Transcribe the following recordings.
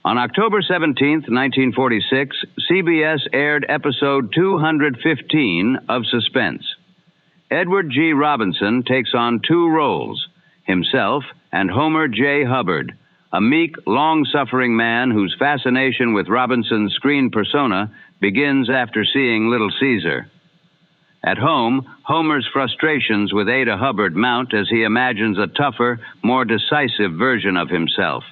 On October 17th, 1946, CBS aired episode 215 of Suspense. Edward G. Robinson takes on two roles, himself and Homer J. Hubbard, a meek, long-suffering man whose fascination with Robinson's screen persona begins after seeing Little Caesar. At home, Homer's frustrations with Ada Hubbard mount as he imagines a tougher, more decisive version of himself.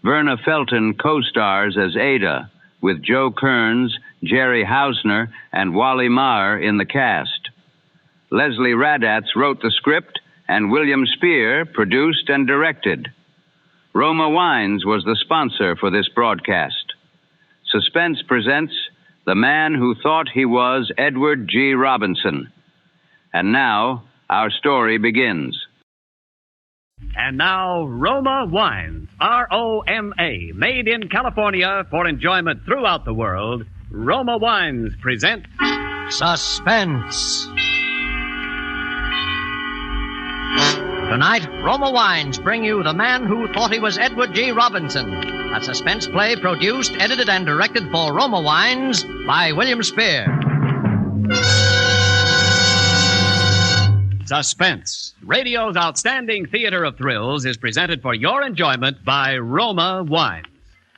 Verna Felton co-stars as Ada, with Joe Kearns, Jerry Hausner, and Wally Maher in the cast. Lesley Raddatz wrote the script, and William Spier produced and directed. Roma Wines was the sponsor for this broadcast. Suspense presents The Man Who Thought He Was Edward G. Robinson. And now, our story begins. And now, Roma Wines, R-O-M-A, made in California for enjoyment throughout the world. Roma Wines present Suspense. Tonight, Roma Wines bring you The Man Who Thought He Was Edward G. Robinson, a suspense play produced, edited, and directed for Roma Wines by William Spier. Suspense, radio's outstanding theater of thrills, is presented for your enjoyment by Roma Wines.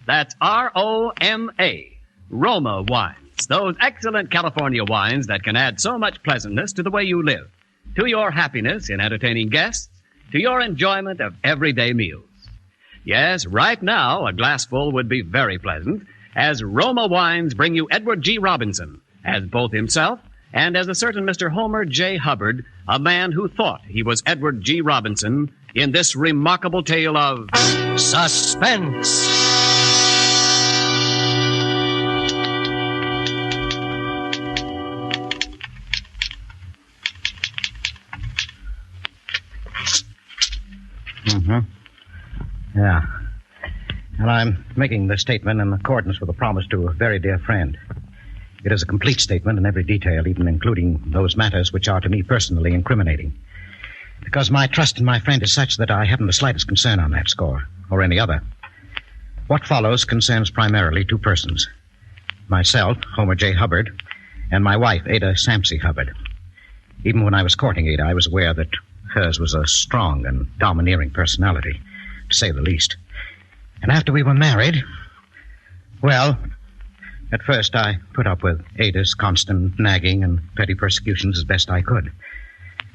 That's R-O-M-A, Roma Wines. Those excellent California wines that can add so much pleasantness to the way you live, to your happiness in entertaining guests, to your enjoyment of everyday meals. Yes, right now, a glassful would be very pleasant, as Roma Wines bring you Edward G. Robinson, as both himself and as a certain Mr. Homer J. Hubbard, a man who thought he was Edward G. Robinson, in this remarkable tale of Suspense. Yeah. And I'm making this statement in accordance with a promise to a very dear friend. It is a complete statement in every detail, even including those matters which are to me personally incriminating. Because my trust in my friend is such that I haven't the slightest concern on that score, or any other. What follows concerns primarily two persons. Myself, Homer J. Hubbard, and my wife, Ada Sampsey Hubbard. Even when I was courting Ada, I was aware that hers was a strong and domineering personality, to say the least. And after we were married, well, at first I put up with Ada's constant nagging and petty persecutions as best I could.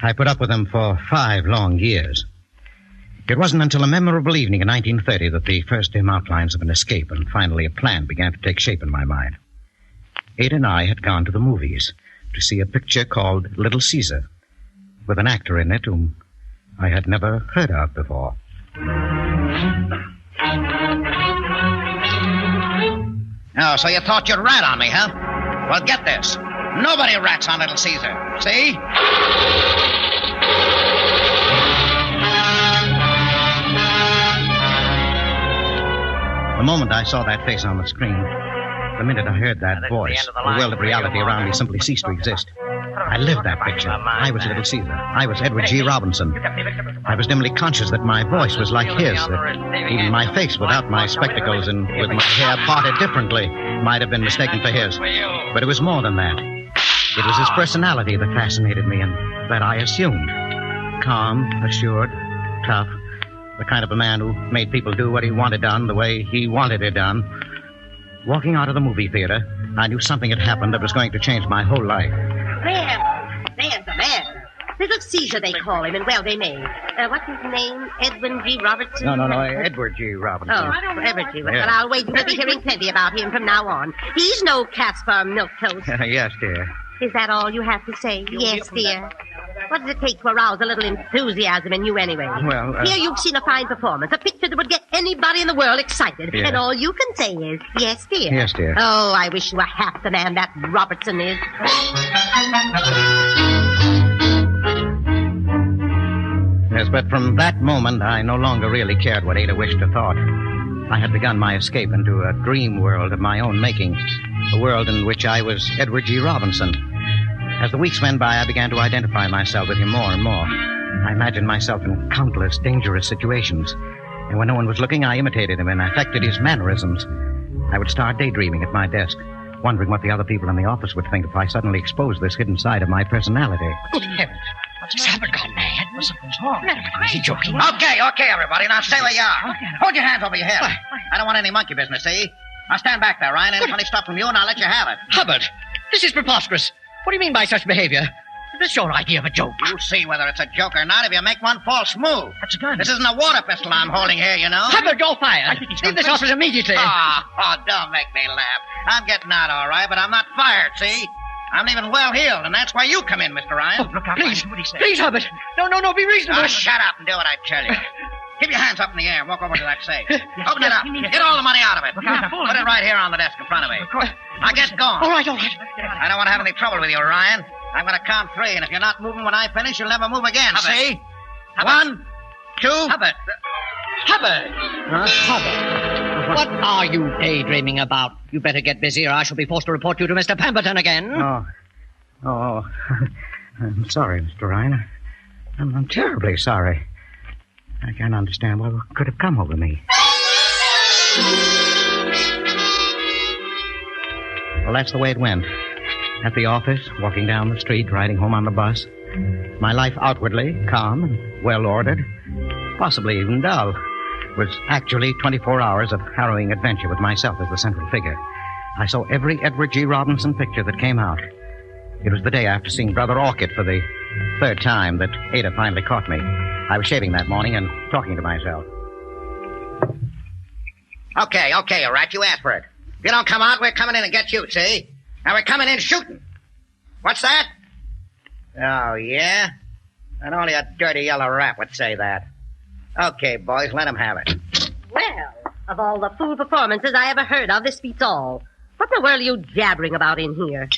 I put up with them for 5 long years. It wasn't until a memorable evening in 1930 that the first dim outlines of an escape and finally a plan began to take shape in my mind. Ada and I had gone to the movies to see a picture called Little Caesar, with an actor in it whom I had never heard of before. Oh, so you thought you'd rat on me, huh? Well, get this. Nobody rats on Little Caesar. See? The moment I saw that face on the screen, the minute I heard that voice, the world of reality around me simply ceased to exist. I lived that picture. I was Little Caesar. I was Edward G. Robinson. I was dimly conscious that my voice was like his, that even my face without my spectacles and with my hair parted differently might have been mistaken for his. But it was more than that. It was his personality that fascinated me and that I assumed. Calm, assured, tough, the kind of a man who made people do what he wanted done the way he wanted it done. Walking out of the movie theater, I knew something had happened that was going to change my whole life. There's the man. Little Caesar, they call him, and well, they may. What's his name? Edwin G. Robertson? No, Edward G. Robinson. Oh, Edward G. Well, I'll wait. You'll be hearing plenty about him from now on. He's no Caspar Milquetoast. Yes, dear. Is that all you have to say? Yes, dear. What does it take to arouse a little enthusiasm in you anyway? Well, Here you've seen a fine performance, a picture that would get anybody in the world excited. Yeah. And all you can say is, yes, dear. Yes, dear. Oh, I wish you were half the man that Robertson is. Yes, but from that moment, I no longer really cared what Ada wished or thought. I had begun my escape into a dream world of my own making, a world in which I was Edward G. Robinson. As the weeks went by, I began to identify myself with him more and more. I imagined myself in countless dangerous situations, And when no one was looking, I imitated him and affected his mannerisms. I would start daydreaming at my desk, wondering what the other people in the office would think if I suddenly exposed this hidden side of my personality. Good heavens. What's Hubbard gone mad? What's wrong? Is he joking? Okay, everybody. Now stay where you are. Hold your hands over your head. I don't want any monkey business, see? Now stand back there, Ryan. Any funny stuff from you, and I'll let you have it. Hubbard, this is preposterous. What do you mean by such behavior? Is this your idea of a joke? You see whether it's a joke or not if you make one false move. That's a gun. This isn't a water pistol I'm holding here, you know. Hubbard, you're fired. Leave this office immediately. Oh, don't make me laugh. I'm getting out all right, but I'm not fired, see? I'm even well-heeled, and that's where you come in, Mr. Ryan. Oh, look out, please. What he say? Please, Hubbard. No, be reasonable. Oh, shut up and do what I tell you. Keep your hands up in the air and walk over to that safe. Open it up. Get all the money out of it. Put it right here on the desk in front of me. Now get going. All right. I don't want to have any trouble with you, Ryan. I'm going to count 3, and if you're not moving when I finish, you'll never move again, Hubbard. see? Hubbard. 1, 2... Hubbard. What are you daydreaming about? You better get busy, or I shall be forced to report you to Mr. Pemberton again. Oh. I'm sorry, Mr. Ryan. I'm terribly sorry. I can't understand what could have come over me. Well, that's the way it went. At the office, walking down the street, riding home on the bus. My life outwardly calm and well-ordered, possibly even dull, was actually 24 hours of harrowing adventure with myself as the central figure. I saw every Edward G. Robinson picture that came out. It was the day after seeing Brother Orchid for the 3rd time that Ada finally caught me. I was shaving that morning and talking to myself. Okay, you rat. You asked for it. If you don't come out, we're coming in and get you, see? Now we're coming in shooting. What's that? Oh, yeah? And only a dirty yellow rat would say that. Okay, boys, let him have it. Well, of all the fool performances I ever heard of, this beats all. What in the world are you jabbering about in here?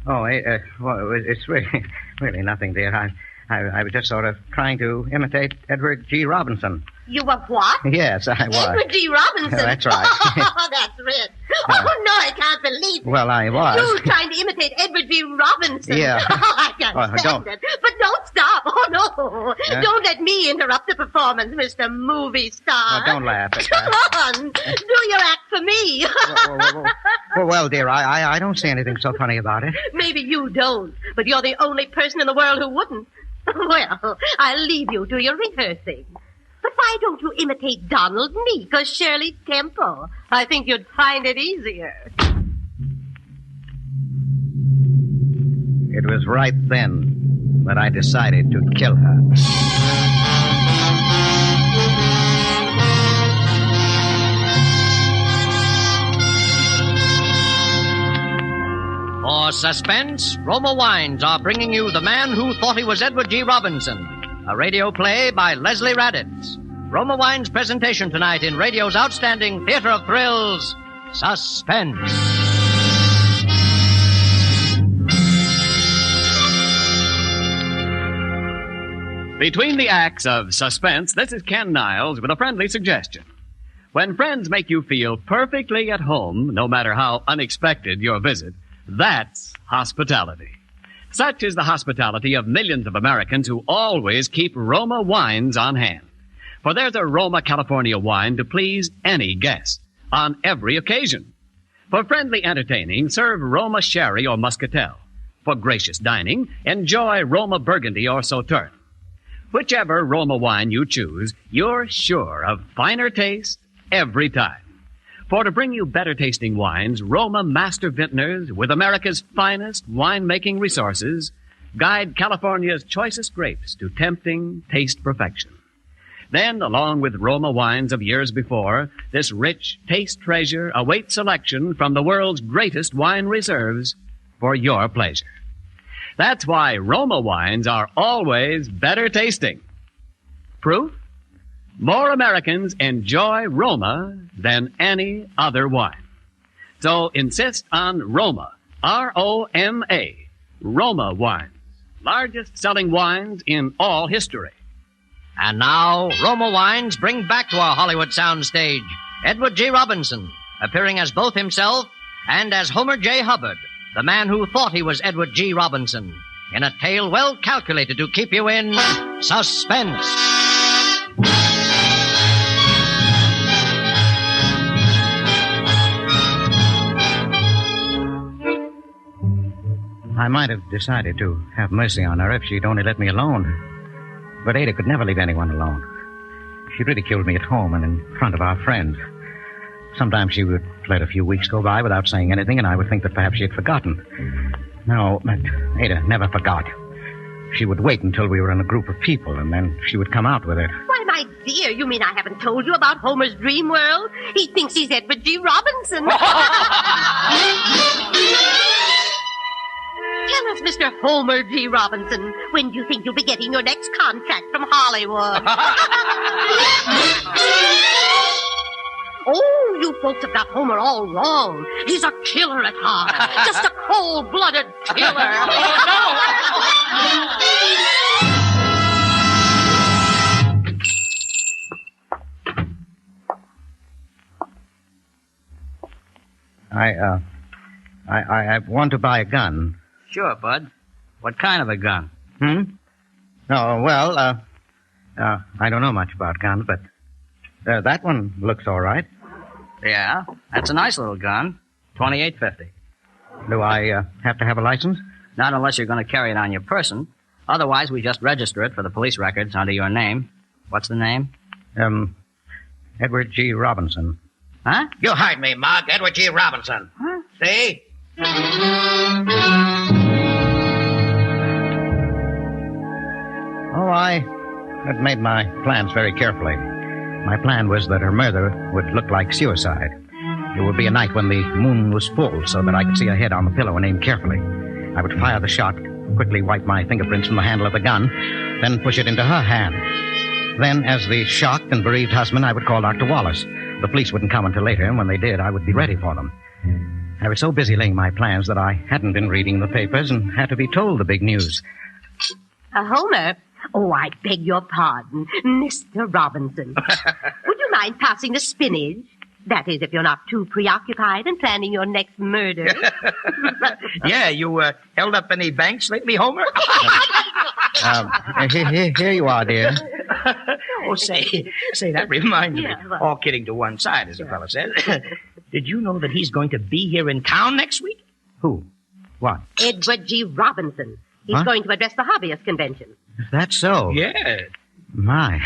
Well, it's really nothing, dear. I was just sort of trying to imitate Edward G. Robinson. You were what? Yes, I was. Edward G. Robinson? That's right. Oh, that's rich. Oh, no, I can't believe it. Well, I was. You were trying to imitate Edward G. Robinson. Yeah. Oh, I can't stand it. But don't stop. Oh, no. Don't let me interrupt the performance, Mr. Movie Star. Don't laugh. Come on. Do your act for me. Well, dear, I don't see anything so funny about it. Maybe you don't, but you're the only person in the world who wouldn't. Well, I'll leave you to your rehearsing. But why don't you imitate Donald Meek or Shirley Temple? I think you'd find it easier. It was right then that I decided to kill her. For Suspense, Roma Wines are bringing you The Man Who Thought He Was Edward G. Robinson, a radio play by Lesley Raddatz. Roma Wines' presentation tonight in radio's outstanding theater of thrills, Suspense. Between the acts of Suspense, this is Ken Niles with a friendly suggestion. When friends make you feel perfectly at home, no matter how unexpected your visit, that's hospitality. Such is the hospitality of millions of Americans who always keep Roma wines on hand. For there's a Roma California wine to please any guest, on every occasion. For friendly entertaining, serve Roma Sherry or Muscatel. For gracious dining, enjoy Roma Burgundy or Sauterne. Whichever Roma wine you choose, you're sure of finer taste every time. For to bring you better-tasting wines, Roma Master Vintners, with America's finest wine-making resources, guide California's choicest grapes to tempting taste perfection. Then, along with Roma wines of years before, this rich taste treasure awaits selection from the world's greatest wine reserves for your pleasure. That's why Roma wines are always better tasting. Proof? More Americans enjoy Roma than any other wine. So insist on Roma, R-O-M-A, Roma wines, largest selling wines in all history. And now, Roma Wines bring back to our Hollywood soundstage Edward G. Robinson, appearing as both himself and as Homer J. Hubbard, the man who thought he was Edward G. Robinson, in a tale well calculated to keep you in suspense. I might have decided to have mercy on her if she'd only let me alone. But Ada could never leave anyone alone. She ridiculed me at home and in front of our friends. Sometimes she would let a few weeks go by without saying anything, and I would think that perhaps she had forgotten. No, but Ada never forgot. She would wait until we were in a group of people, and then she would come out with it. Why, my dear, you mean I haven't told you about Homer's dream world? He thinks he's Edward G. Robinson. Tell us, Mr. Homer G. Robinson, when do you think you'll be getting your next contract from Hollywood? Oh, you folks have got Homer all wrong. He's a killer at heart. Just a cold-blooded killer. I want to buy a gun. Sure, Bud. What kind of a gun? Oh, well, I don't know much about guns, but that one looks all right. Yeah, that's a nice little gun. $28.50. Do I have to have a license? Not unless you're going to carry it on your person. Otherwise, we just register it for the police records under your name. What's the name? Edward G. Robinson. Huh? You heard me, Mug. Edward G. Robinson. Huh? See? Oh, I had made my plans very carefully. My plan was that her murder would look like suicide. It would be a night when the moon was full so that I could see her head on the pillow and aim carefully. I would fire the shot, quickly wipe my fingerprints from the handle of the gun, then push it into her hand. Then, as the shocked and bereaved husband, I would call Dr. Wallace. The police wouldn't come until later, and when they did, I would be ready for them. I was so busy laying my plans that I hadn't been reading the papers and had to be told the big news. Homer? Oh, I beg your pardon. Mr. Robinson. Would you mind passing the spinach? That is, if you're not too preoccupied in planning your next murder. Yeah, you held up any banks lately, Homer? Here you are, dear. Oh, say, that reminds me. Yeah. All kidding to one side, as the fellow says. Did you know that he's going to be here in town next week? Who? What? Edward G. Robinson. He's Huh? going to address the hobbyist convention. Is that so? Yeah. My,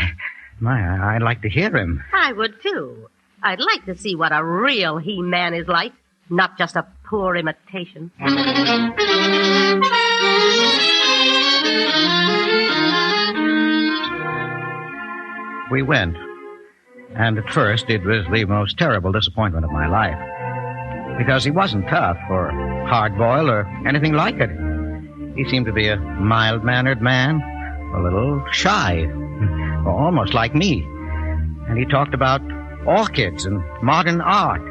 I'd like to hear him. I would, too. I'd like to see what a real He-Man is like, not just a poor imitation. We went. And at first, it was the most terrible disappointment of my life. Because he wasn't tough or hard-boiled or anything like it. He seemed to be a mild-mannered man, a little shy, almost like me. And he talked about orchids and modern art.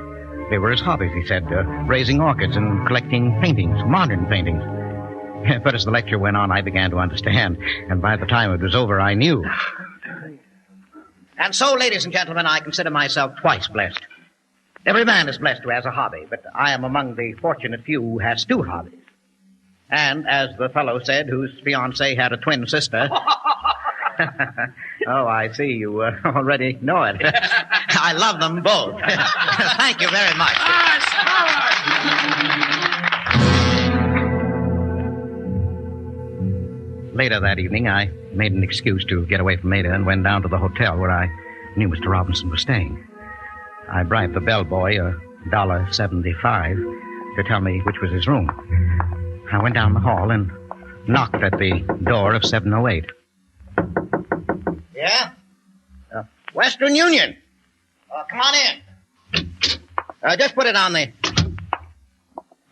They were his hobbies, he said, raising orchids and collecting paintings, modern paintings. But as the lecture went on, I began to understand. And by the time it was over, I knew. And so, ladies and gentlemen, I consider myself twice blessed. Every man is blessed who has a hobby, but I am among the fortunate few who has two hobbies. And, as the fellow said, whose fiancée had a twin sister... Oh, I see. You already know it. I love them both. Thank you very much. Later that evening, I made an excuse to get away from Ada and went down to the hotel where I knew Mr. Robinson was staying. I bribed the bellboy $1.75 to tell me which was his room. I went down the hall and knocked at the door of 708. Yeah? Western Union. Come on in. Just put it on the...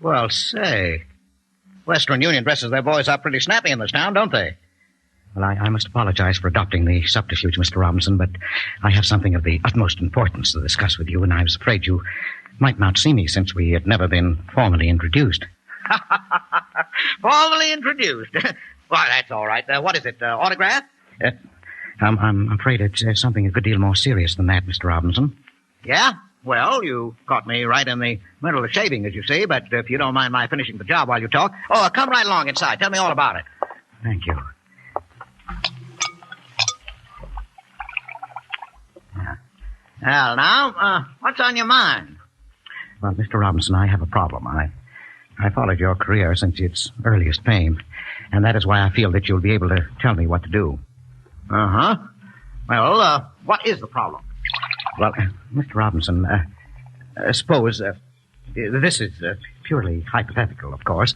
Well, say, Western Union dresses their boys up pretty snappy in this town, don't they? Well, I must apologize for adopting the subterfuge, Mr. Robinson, but I have something of the utmost importance to discuss with you, and I was afraid you might not see me since we had never been formally introduced. Formally introduced. Well, that's all right. What is it, autograph? I'm afraid it's something a good deal more serious than that, Mr. Robinson. Yeah? Well, you caught me right in the middle of shaving, as you see, but if you don't mind my finishing the job while you talk... Oh, come right along inside. Tell me all about it. Thank you. Well, now, what's on your mind? Well, Mr. Robinson, I have a problem. I I followed your career since its earliest fame, and that is why I feel that you'll be able to tell me what to do. Uh-huh. Well, what is the problem? Well, Mr. Robinson, suppose, this is purely hypothetical, of course,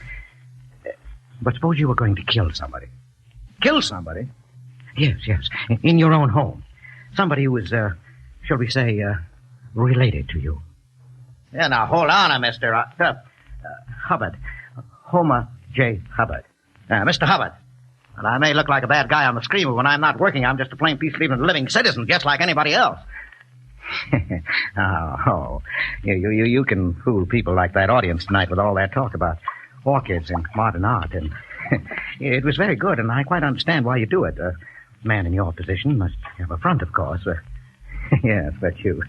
but suppose you were going to kill somebody. Kill somebody? Yes, in your own home. Somebody who is, shall we say, related to you. Yeah, now, hold on, Mr. Hubbard. Homer J. Hubbard. Mr. Hubbard. And I may look like a bad guy on the screen, but when I'm not working, I'm just a plain, peace-leaving, living citizen, just like anybody else. You can fool people like that audience tonight with all that talk about orchids and modern art, and it was very good, and I quite understand why you do it. A man in your position must have a front, of course. Yes, but you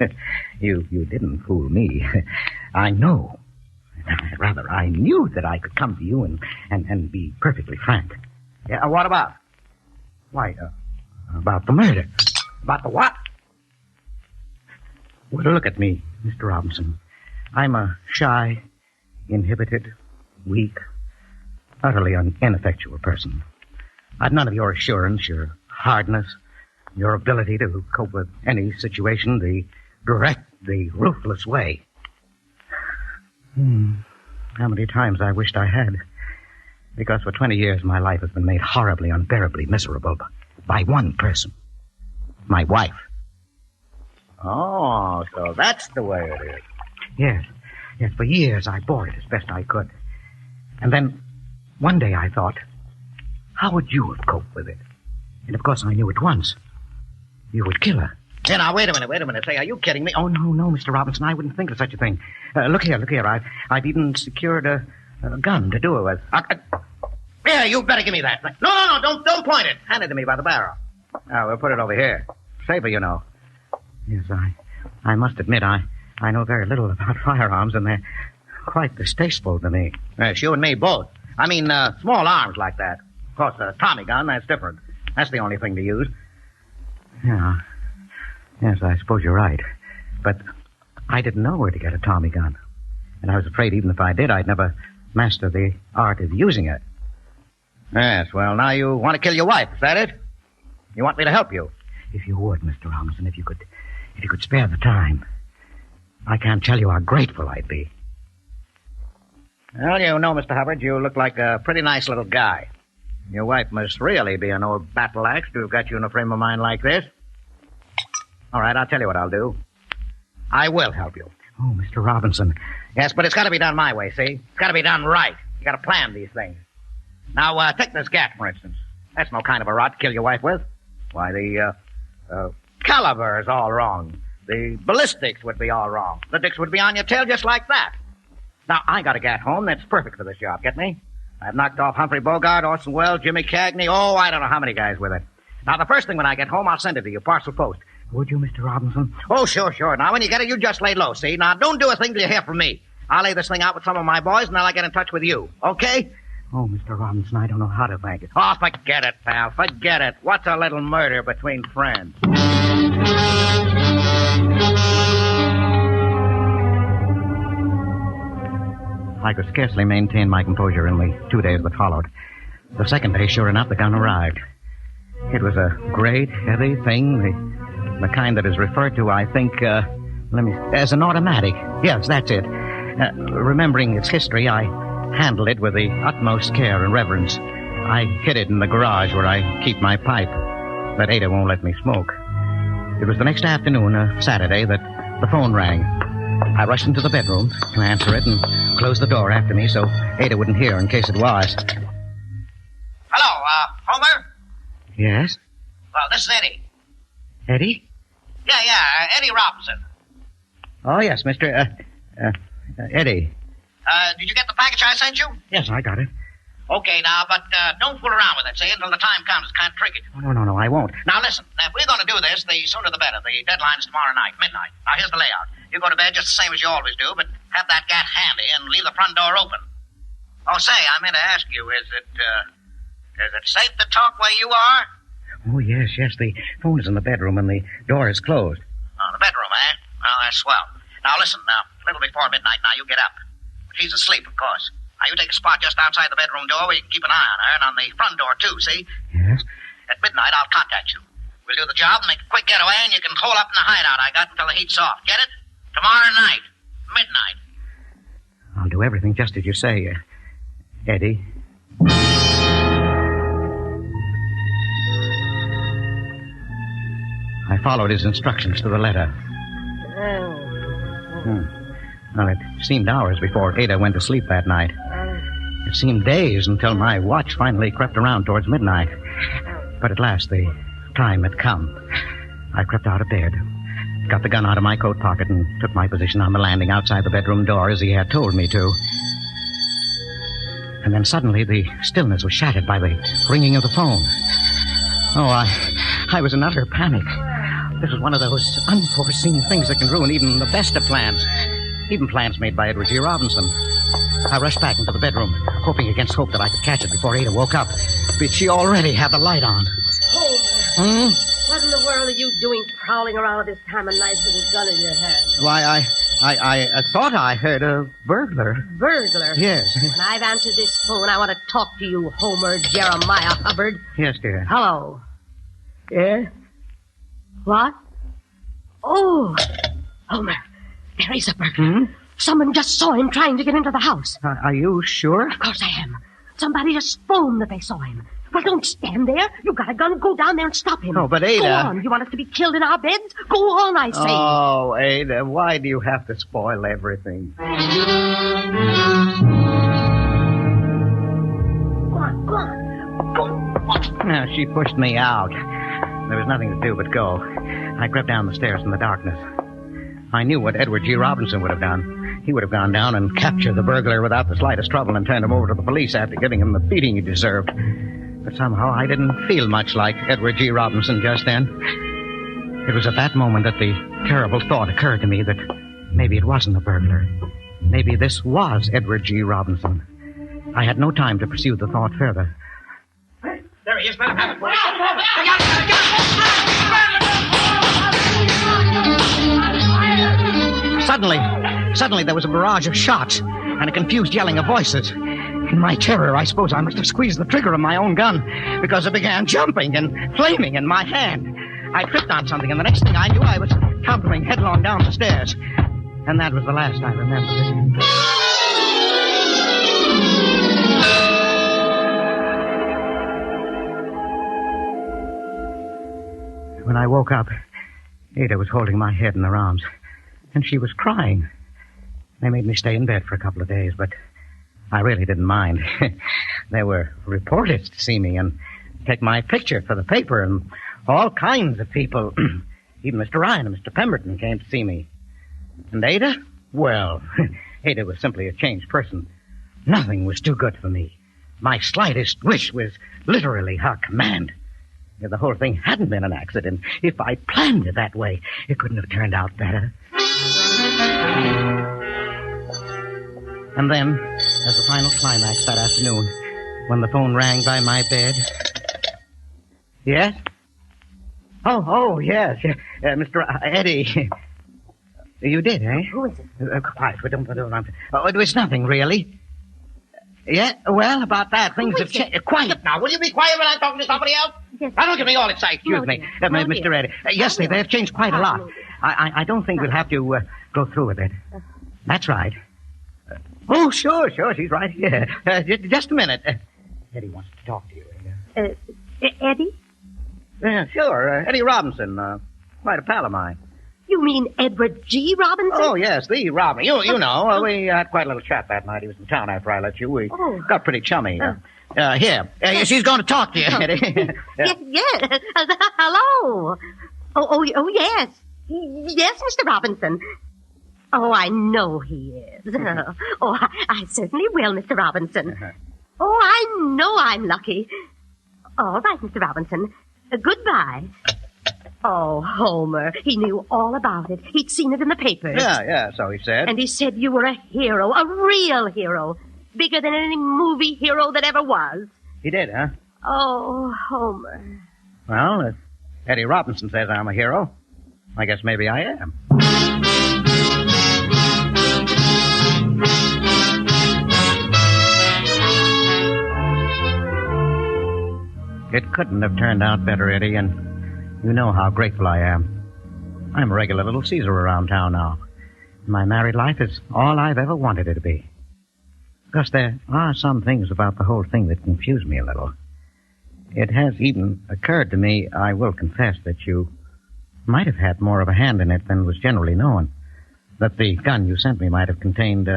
didn't fool me. I know. Rather, I knew that I could come to you and be perfectly frank. Yeah, what about? Why, about the murder. About the what? Well, look at me, Mr. Robinson. I'm a shy, inhibited, weak, utterly ineffectual person. I've none of your assurance, your hardness, your ability to cope with any situation the direct, the ruthless way. How many times I wished I had. Because for 20 years my life has been made horribly, unbearably miserable by one person. My wife. Oh, so that's the way it is. Yes, for years I bore it as best I could. And then, one day I thought, how would you have coped with it? And of course I knew at once. You would kill her. Hey, now, wait a minute. Say, are you kidding me? Oh, no, Mr. Robinson, I wouldn't think of such a thing. Look here. I've even secured a gun to do it with. Yeah, you better give me that. No, don't point it. Hand it to me by the barrel. We'll put it over here. Safer, you know. Yes, I must admit, I know very little about firearms, and they're quite distasteful to me. Yes, you and me both. I mean, small arms like that. Of course, a Tommy gun, that's different. That's the only thing to use. Yeah. Yes, I suppose you're right. But I didn't know where to get a Tommy gun. And I was afraid even if I did, I'd never master the art of using it. Yes, well, now you want to kill your wife, is that it? You want me to help you? If you would, Mr. Robinson, if you could spare the time. I can't tell you how grateful I'd be. Well, you know, Mr. Hubbard, you look like a pretty nice little guy. Your wife must really be an old battle axe to have got you in a frame of mind like this. All right, I'll tell you what I'll do. I will help you. Oh, Mr. Robinson. Yes, but it's got to be done my way, see? It's got to be done right. You got to plan these things. Now, take this gat, for instance. That's no kind of a rod to kill your wife with. Why, the caliber is all wrong. The ballistics would be all wrong. The dicks would be on your tail just like that. Now, I got a gat home that's perfect for this job, get me? I've knocked off Humphrey Bogart, Orson Welles, Jimmy Cagney, I don't know how many guys with it. Now, the first thing when I get home, I'll send it to you, parcel post. Would you, Mr. Robinson? Oh, sure. Now, when you get it, you just lay low, see? Now, don't do a thing till you hear from me. I'll lay this thing out with some of my boys, and then I'll get in touch with you, okay? Oh, Mr. Robinson, I don't know how to thank you. Oh, forget it, pal. Forget it. What's a little murder between friends? I could scarcely maintain my composure in the 2 days that followed. The second day, sure enough, the gun arrived. It was a great, heavy thing, the kind that is referred to, I think, as an automatic. Yes, that's it. Remembering its history, I handled it with the utmost care and reverence. I hid it in the garage where I keep my pipe, but Ada won't let me smoke. It was the next afternoon, a Saturday, that the phone rang. I rushed into the bedroom to answer it and closed the door after me so Ada wouldn't hear in case it was. Hello, Homer? Yes? Well, this is Eddie. Eddie? Yeah, Eddie Robinson. Oh, yes, Mr. Eddie. Did you get the package I sent you? Yes, I got it. Okay, now, but don't fool around with it, see, until the time comes. It's kind of tricky. Oh, no, I won't. Now, listen, if we're going to do this, the sooner the better. The deadline's tomorrow night, midnight. Now, here's the layout. You go to bed just the same as you always do, but have that gat handy and leave the front door open. Oh, say, I meant to ask you, is it safe to talk where you are? Oh, yes, the phone is in the bedroom and the door is closed. Oh, the bedroom, eh? Well, that's swell. Now, listen, a little before midnight now, you get up. She's asleep, of course. Now, you take a spot just outside the bedroom door where you can keep an eye on her, and on the front door, too, see? Yes? At midnight, I'll contact you. We'll do the job and make a quick getaway, and you can hole up in the hideout I got until the heat's off. Get it? Tomorrow night. Midnight. I'll do everything just as you say, Eddie. I followed his instructions to the letter. Well, it seemed hours before Ada went to sleep that night. It seemed days until my watch finally crept around towards midnight. But at last, the time had come. I crept out of bed, got the gun out of my coat pocket, and took my position on the landing outside the bedroom door as he had told me to. And then suddenly, the stillness was shattered by the ringing of the phone. Oh, I was in utter panic. This was one of those unforeseen things that can ruin even the best of plans. Even plans made by Edward G. Robinson. I rushed back into the bedroom, hoping against hope that I could catch it before Ada woke up. But she already had the light on. Homer. What in the world are you doing prowling around at this time of night with a gun in your hand? Why, I thought I heard a burglar. Burglar? Yes. When I've answered this phone, I want to talk to you, Homer Jeremiah Hubbard. Yes, dear. Hello. Yeah? What? Oh, Homer, there is a burglar. Someone just saw him trying to get into the house. Are you sure? Of course I am. Somebody just phoned that they saw him. Well, don't stand there. You got a gun. Go down there and stop him. Oh, but Ada... Go on. You want us to be killed in our beds? Go on, I say. Oh, Ada, why do you have to spoil everything? Go on, go on. Go on. No, she pushed me out. There was nothing to do but go. I crept down the stairs in the darkness. I knew what Edward G. Robinson would have done. He would have gone down and captured the burglar without the slightest trouble and turned him over to the police after giving him the beating he deserved. But somehow I didn't feel much like Edward G. Robinson just then. It was at that moment that the terrible thought occurred to me that maybe it wasn't a burglar. Maybe this was Edward G. Robinson. I had no time to pursue the thought further. There he is. Let him have it. Suddenly there was a barrage of shots and a confused yelling of voices. In my terror, I suppose I must have squeezed the trigger of my own gun because it began jumping and flaming in my hand. I tripped on something, and the next thing I knew, I was toppling headlong down the stairs. And that was the last I remembered. When I woke up, Ada was holding my head in her arms, and she was crying. They made me stay in bed for a couple of days, but I really didn't mind. There were reporters to see me and take my picture for the paper, and all kinds of people. Even Mr. Ryan and Mr. Pemberton came to see me. And Ada? Well, Ada was simply a changed person. Nothing was too good for me. My slightest wish was literally her command. If the whole thing hadn't been an accident, if I planned it that way, it couldn't have turned out better. And then, as the final climax that afternoon, when the phone rang by my bed... Yes? Oh, yes. Mr. Eddie. You did, eh? Who is it? Quiet. It was nothing, really. Yeah, well, about that, things have changed. Quiet now. Will you be quiet when I'm talking to somebody else? Yes. Now, don't give me all excited. Excuse me. Mr. Eddie. Yes, they have changed quite a lot. I don't think we'll have to go through with it. That's right. Oh, sure. She's right here. Just a minute. Eddie wants to talk to you. Eddie? Yeah, sure. Eddie Robinson. Quite a pal of mine. You mean Edward G. Robinson? Oh, yes, the Robin. You know. We had quite a little chat that night. He was in town after I left you. We got pretty chummy. Here. She's going to talk to you, Eddie. Yes. Hello. Oh, yes. Yes, Mr. Robinson. Oh, I know he is. Oh, I certainly will, Mr. Robinson. Oh, I know I'm lucky. All right, Mr. Robinson. Goodbye. Oh, Homer. He knew all about it. He'd seen it in the papers. Yeah, so he said. And he said you were a hero, a real hero. Bigger than any movie hero that ever was. He did, huh? Oh, Homer. Well, if Eddie Robinson says I'm a hero, I guess maybe I am. It couldn't have turned out better, Eddie, and you know how grateful I am. I'm a regular little Caesar around town now. My married life is all I've ever wanted it to be. Because there are some things about the whole thing that confuse me a little. It has even occurred to me, I will confess, that you might have had more of a hand in it than was generally known. That the gun you sent me might have contained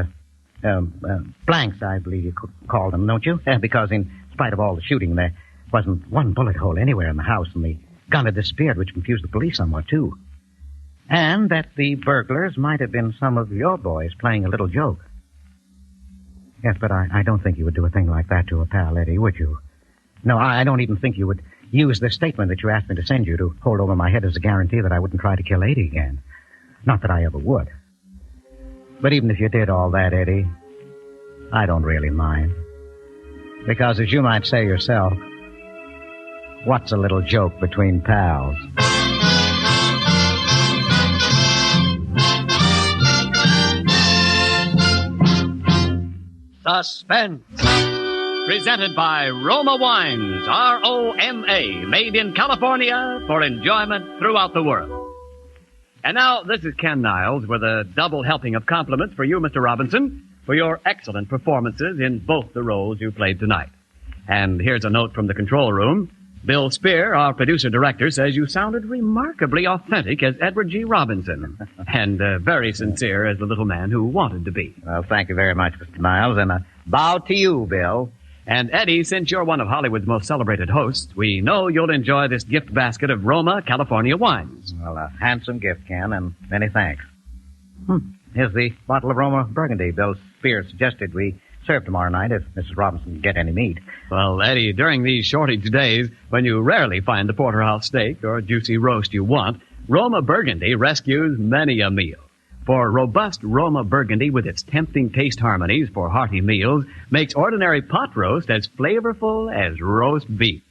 blanks, I believe you call them, don't you? Because in spite of all the shooting, there wasn't one bullet hole anywhere in the house, and the gun had disappeared, which confused the police somewhat, too. And that the burglars might have been some of your boys playing a little joke. Yes, but I don't think you would do a thing like that to a pal, Eddie, would you? No, I don't even think you would use the statement that you asked me to send you to hold over my head as a guarantee that I wouldn't try to kill Ada again. Not that I ever would. But even if you did all that, Eddie, I don't really mind. Because, as you might say yourself, what's a little joke between pals? Suspense. Presented by Roma Wines, R-O-M-A, made in California for enjoyment throughout the world. And now, this is Ken Niles with a double helping of compliments for you, Mr. Robinson, for your excellent performances in both the roles you played tonight. And here's a note from the control room. Bill Spier, our producer-director, says you sounded remarkably authentic as Edward G. Robinson, and very sincere as the little man who wanted to be. Well, thank you very much, Mr. Niles, and a bow to you, Bill. And Eddie, since you're one of Hollywood's most celebrated hosts, we know you'll enjoy this gift basket of Roma, California wines. Well, a handsome gift, Ken, and many thanks. Here's the bottle of Roma Burgundy Bill Spier suggested we serve tomorrow night if Mrs. Robinson can get any meat. Well, Eddie, during these shortage days, when you rarely find the porterhouse steak or juicy roast you want, Roma Burgundy rescues many a meal. For robust Roma Burgundy with its tempting taste harmonies for hearty meals makes ordinary pot roast as flavorful as roast beef.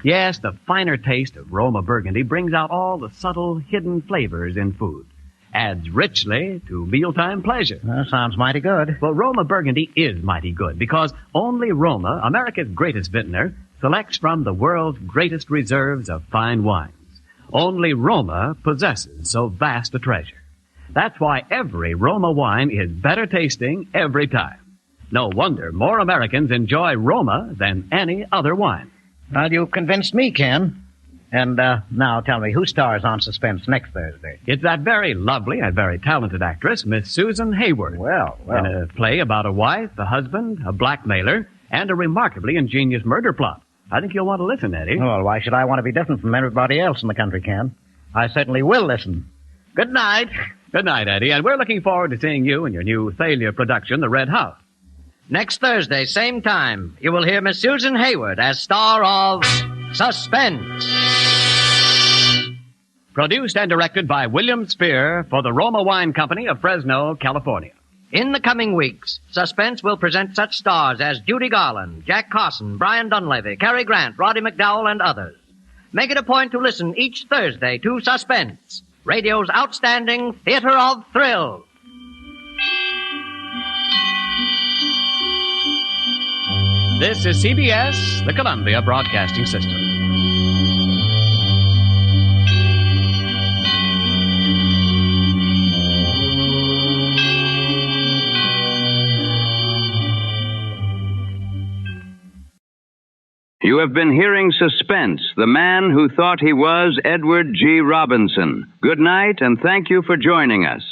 Yes, the finer taste of Roma Burgundy brings out all the subtle, hidden flavors in food. Adds richly to mealtime pleasure. Sounds mighty good. Well, Roma Burgundy is mighty good because only Roma, America's greatest vintner, selects from the world's greatest reserves of fine wines. Only Roma possesses so vast a treasure. That's why every Roma wine is better tasting every time. No wonder more Americans enjoy Roma than any other wine. Well, you've convinced me, Ken. And now tell me, who stars on Suspense next Thursday? It's that very lovely and very talented actress, Miss Susan Hayward. Well. In a play about a wife, a husband, a blackmailer, and a remarkably ingenious murder plot. I think you'll want to listen, Eddie. Well, why should I want to be different from everybody else in the country, Ken? I certainly will listen. Good night. Good night, Eddie, and we're looking forward to seeing you in your new Thalia production, The Red House. Next Thursday, same time, you will hear Miss Susan Hayward as star of Suspense. Produced and directed by William Spier for the Roma Wine Company of Fresno, California. In the coming weeks, Suspense will present such stars as Judy Garland, Jack Carson, Brian Dunleavy, Cary Grant, Roddy McDowell, and others. Make it a point to listen each Thursday to Suspense, radio's outstanding theater of thrills. This is CBS, the Columbia Broadcasting System. You have been hearing Suspense, the man who thought he was Edward G. Robinson. Good night, and thank you for joining us.